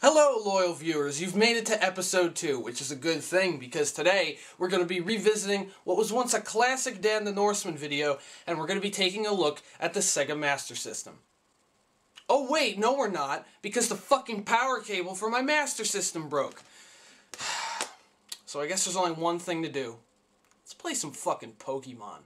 Hello, loyal viewers. You've made it to episode 2, which is a good thing because today we're going to be revisiting what was once a classic Dan the Norseman video, and we're going to be taking a look at the Sega Master System. Oh wait, no we're not, because the fucking power cable for my Master System broke. So I guess there's only one thing to do. Let's play some fucking Pokemon.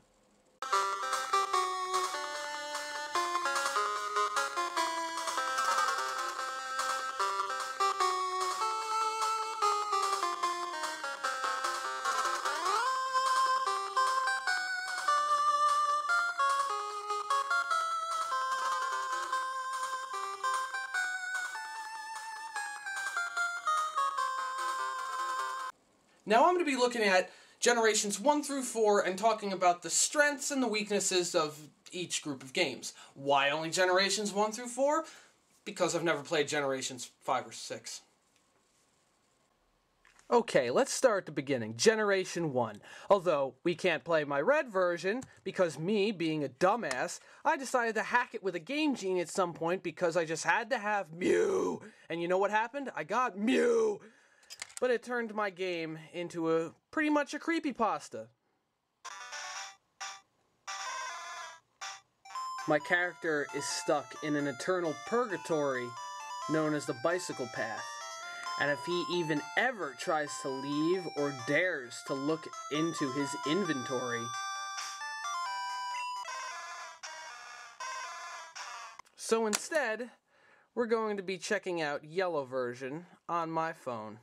Now I'm going to be looking at generations 1 through 4 and talking about the strengths and the weaknesses of each group of games. Why only generations 1 through 4? Because I've never played generations 5 or 6. Okay, let's start at the beginning. Generation 1. Although, we can't play my red version, because me, being a dumbass, I decided to hack it with a Game Genie at some point because I just had to have Mew. And you know what happened? I got Mew! But it turned my game into pretty much a creepypasta. My character is stuck in an eternal purgatory known as the bicycle path. And if he even ever tries to leave or dares to look into his inventory, so instead, we're going to be checking out Yellow version on my phone.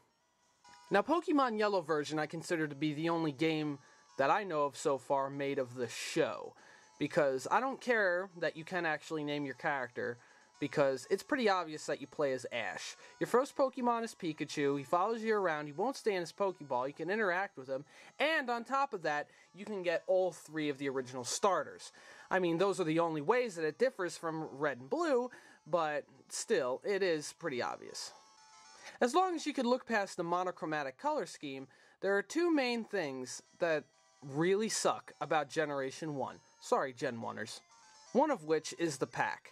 Now, Pokemon Yellow version I consider to be the only game that I know of so far made of the show. Because I don't care that you can actually name your character, because it's pretty obvious that you play as Ash. Your first Pokemon is Pikachu, he follows you around, he won't stay in his Pokeball, you can interact with him, and on top of that, you can get all 3 of the original starters. I mean, those are the only ways that it differs from Red and Blue, but still, it is pretty obvious. As long as you could look past the monochromatic color scheme, there are 2 main things that really suck about Generation 1. Sorry, Gen 1ers. One of which is the pack.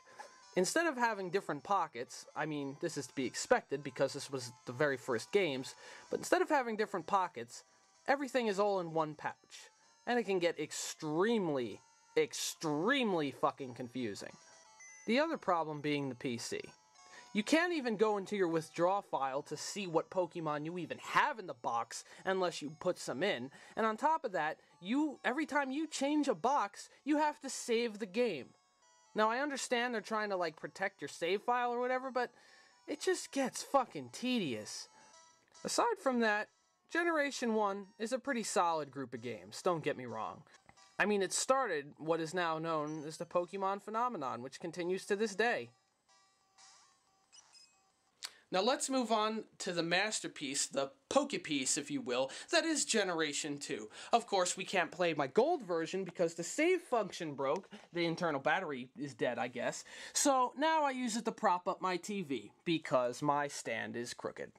Instead of having different pockets, I mean, this is to be expected because this was the very first games, but instead of having different pockets, everything is all in one pouch. And it can get extremely fucking confusing. The other problem being the PC. You can't even go into your withdraw file to see what Pokemon you even have in the box unless you put some in. And on top of that, every time you change a box, you have to save the game. Now, I understand they're trying to, protect your save file or whatever, but it just gets fucking tedious. Aside from that, Generation 1 is a pretty solid group of games, don't get me wrong. I mean, it started what is now known as the Pokemon phenomenon, which continues to this day. Now let's move on to the masterpiece, the Pokepiece, if you will, that is Generation 2. Of course, we can't play my gold version because the save function broke. The internal battery is dead, I guess. So now I use it to prop up my TV because my stand is crooked.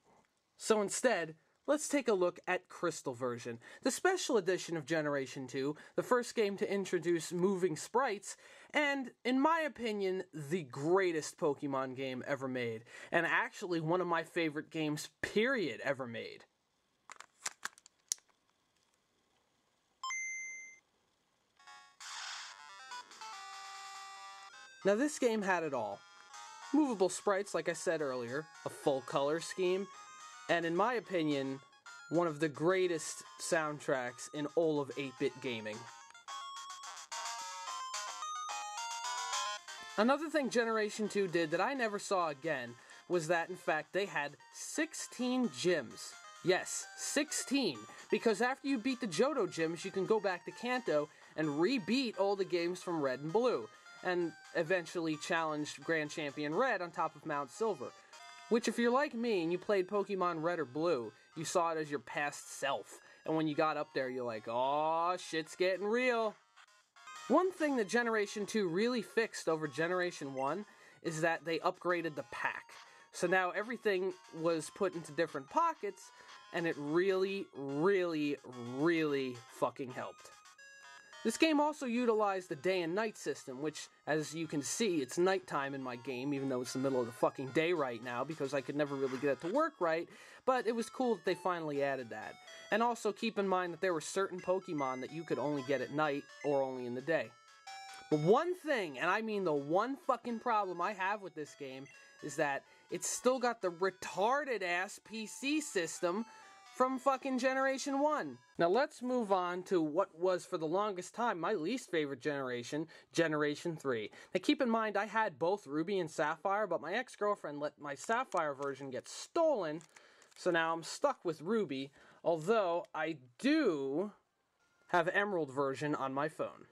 So instead, let's take a look at Crystal version, the special edition of Generation 2, the first game to introduce moving sprites, and, in my opinion, the greatest Pokemon game ever made, and actually one of my favorite games, period, ever made. Now this game had it all. Movable sprites, like I said earlier, a full color scheme, and in my opinion, one of the greatest soundtracks in all of 8-bit gaming. Another thing Generation 2 did that I never saw again was that, in fact, they had 16 gyms. Yes, 16, because after you beat the Johto gyms, you can go back to Kanto and re-beat all the games from Red and Blue, and eventually challenge Grand Champion Red on top of Mount Silver. Which, if you're like me and you played Pokemon Red or Blue, you saw it as your past self. And when you got up there, you're like, "Aw, shit's getting real." One thing that Generation 2 really fixed over Generation 1 is that they upgraded the pack. So now everything was put into different pockets, and it really fucking helped. This game also utilized the day and night system, which, as you can see, it's nighttime in my game, even though it's the middle of the fucking day right now, because I could never really get it to work right, but it was cool that they finally added that. And also keep in mind that there were certain Pokemon that you could only get at night, or only in the day. But one thing, and I mean the one fucking problem I have with this game, is that it's still got the retarded-ass PC system from fucking Generation 1. Now let's move on to what was for the longest time my least favorite generation, Generation 3. Now keep in mind I had both Ruby and Sapphire, but my ex-girlfriend let my Sapphire version get stolen, so now I'm stuck with Ruby, although I do have Emerald version on my phone.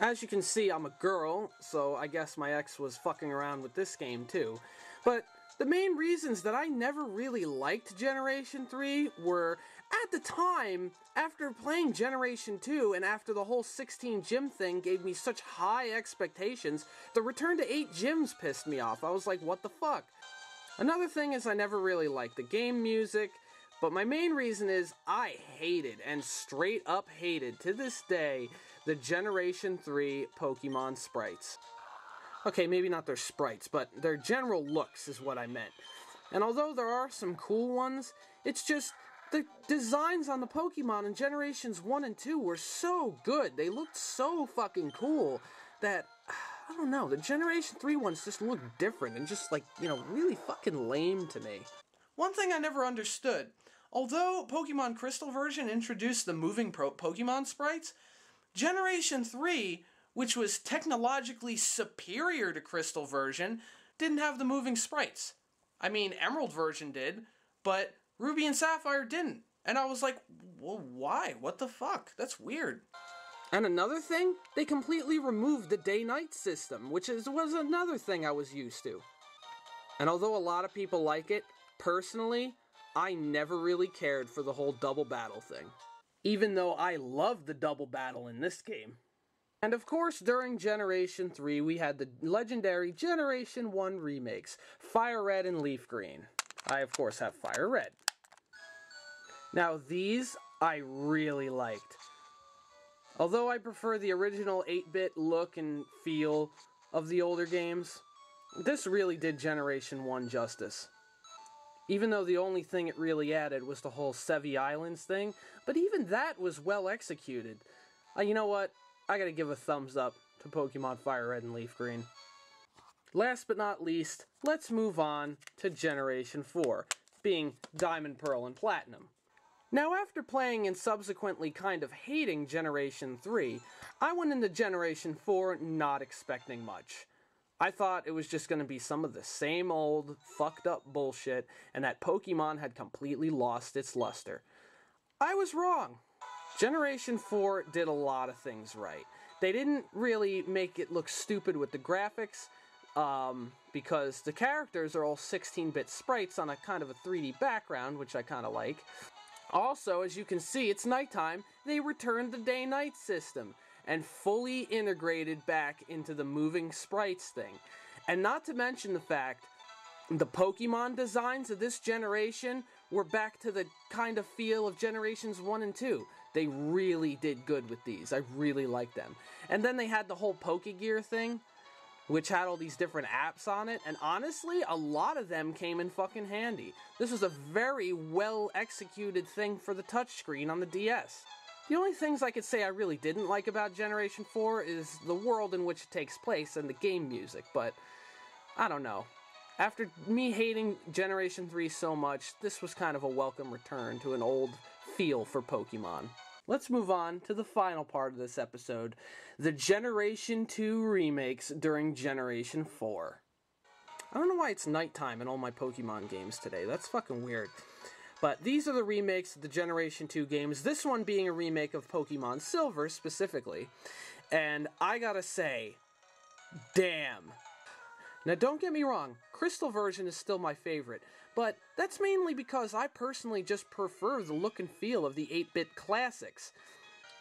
As you can see, I'm a girl, so I guess my ex was fucking around with this game too. But the main reasons that I never really liked Generation 3 were, at the time, after playing Generation 2 and after the whole 16 gym thing gave me such high expectations, the return to 8 gyms pissed me off. I was like, what the fuck? Another thing is I never really liked the game music, but my main reason is I hated, and straight up hated, to this day, the Generation 3 Pokemon sprites. Okay, maybe not their sprites, but their general looks is what I meant. And although there are some cool ones, it's just the designs on the Pokemon in Generations 1 and 2 were so good. They looked so fucking cool that, I don't know, the Generation 3 ones just look different and just like, you know, really fucking lame to me. One thing I never understood, although Pokemon Crystal version introduced the moving Pokemon sprites, Generation 3, which was technologically superior to Crystal version, didn't have the moving sprites. I mean, Emerald version did, but Ruby and Sapphire didn't. And I was like, well, why? What the fuck? That's weird. And another thing, they completely removed the day-night system, which was another thing I was used to. And although a lot of people like it, personally, I never really cared for the whole double battle thing. Even though I loved the double battle in this game. And of course, during Generation 3, we had the legendary Generation 1 remakes, Fire Red and Leaf Green. I, of course, have Fire Red. Now, these I really liked. Although I prefer the original 8-bit look and feel of the older games, this really did Generation 1 justice. Even though the only thing it really added was the whole Sevi Islands thing, but even that was well executed. You know what? I gotta give a thumbs up to Pokemon Fire Red and Leaf Green. Last but not least, let's move on to Generation 4, being Diamond, Pearl, and Platinum. Now, after playing and subsequently kind of hating Generation 3, I went into Generation 4 not expecting much. I thought it was just going to be some of the same old, fucked up bullshit, and that Pokemon had completely lost its luster. I was wrong. Generation 4 did a lot of things right. They didn't really make it look stupid with the graphics, because the characters are all 16-bit sprites on a kind of a 3D background, which I kind of like. Also, as you can see, it's nighttime. They returned the day-night system and fully integrated back into the moving sprites thing. And not to mention the fact, the Pokemon designs of this generation were back to the kind of feel of Generations 1 and 2. They really did good with these. I really liked them. And then they had the whole Pokegear thing, which had all these different apps on it, and honestly, a lot of them came in fucking handy. This was a very well-executed thing for the touchscreen on the DS. The only things I could say I really didn't like about Generation 4 is the world in which it takes place and the game music, but I don't know. After me hating Generation 3 so much, this was kind of a welcome return to an old feel for Pokemon. Let's move on to the final part of this episode, the Generation 2 remakes during Generation 4. I don't know why it's nighttime in all my Pokemon games today, that's fucking weird. But these are the remakes of the Generation 2 games, this one being a remake of Pokemon Silver specifically. And I gotta say, damn. Now don't get me wrong, Crystal version is still my favorite, but that's mainly because I personally just prefer the look and feel of the 8-bit classics.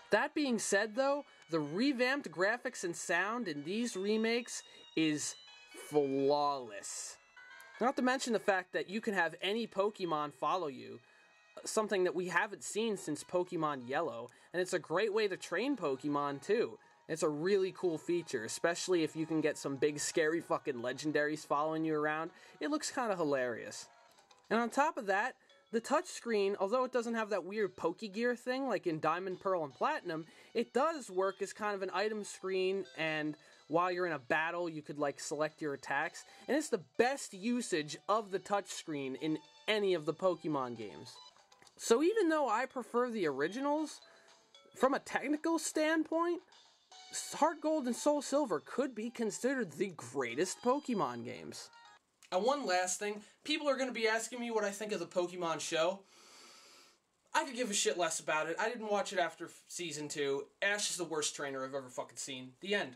That being said though, the revamped graphics and sound in these remakes is flawless. Not to mention the fact that you can have any Pokemon follow you. something that we haven't seen since Pokemon Yellow, and it's a great way to train Pokemon too. It's a really cool feature, especially if you can get some big scary fucking legendaries following you around. It looks kind of hilarious. And on top of that, the touchscreen, although it doesn't have that weird Pokegear thing like in Diamond, Pearl, and Platinum, it does work as kind of an item screen, and while you're in a battle, you could like select your attacks. And it's the best usage of the touchscreen in any of the Pokemon games. So even though I prefer the originals, from a technical standpoint, Heart Gold and Soul Silver could be considered the greatest Pokemon games. And one last thing, people are going to be asking me what I think of the Pokemon show. I could give a shit less about it. I didn't watch it after Season 2. Ash is the worst trainer I've ever fucking seen. The end.